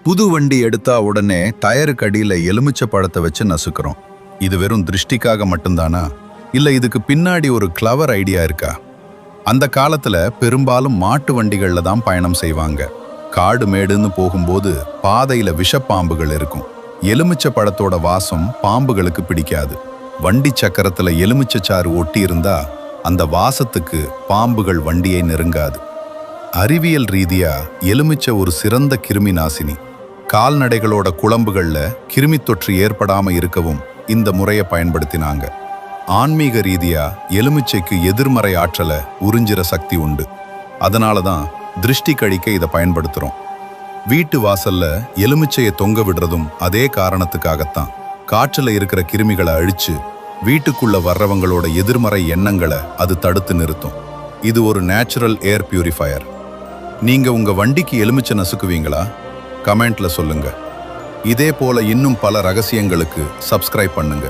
புது வண்டி எடுத்தா உடனே டயருக்கு அடியில எலுமிச்சை பழத்தை வச்சு நசுக்கிறோம். இது வெறும் திருஷ்டிக்காக மட்டும்தானா, இல்ல இதுக்கு பின்னாடி ஒரு கிளவர் ஐடியா இருக்கா? அந்த காலத்துல பெரும்பாலும் மாட்டு வண்டிகள்ல தான் பயணம் செய்வாங்க. காடு மேடுன்னு போகும்போது பாதையில விஷப்பாம்புகள் இருக்கும். எலுமிச்சை பழத்தோட வாசம் பாம்புகளுக்கு பிடிக்காது. வண்டி சக்கரத்துல எலுமிச்சை சாறு ஒட்டி இருந்தா அந்த வாசத்துக்கு பாம்புகள் வண்டியை நெருங்காது. அறிவியல் ரீதியா எலுமிச்சை ஒரு சிறந்த கிருமி நாசினி. கால்நடைகளோட குழம்புகள்ல கிருமி தொற்று ஏற்படாம இருக்கவும் இந்த முறையை பயன்படுத்தினாங்க. ஆன்மீக ரீதியா எலுமிச்சைக்கு எதிர்மறை ஆற்றலை உறிஞ்சிற சக்தி உண்டு. அதனால தான் திருஷ்டி கழிக்க இதை பயன்படுத்துறோம். வீட்டு வாசல்ல எலுமிச்சையை தொங்க விடுறதும் அதே காரணத்துக்காகத்தான். காற்றுல இருக்கிற கிருமிகளை அழிச்சு வீட்டுக்குள்ள வர்றவங்களோட எதிர்மறை எண்ணங்களை அது தடுத்து நிறுத்தும். இது ஒரு நேச்சுரல் ஏர் பியூரிஃபயர். நீங்க உங்க வண்டிக்கு எலுமிச்சை நசுக்குவீங்களா? கமெண்ட்ல சொல்லுங்க. இதே போல இன்னும் பல ரகசியங்களுக்கு சப்ஸ்கிரைப் பண்ணுங்க.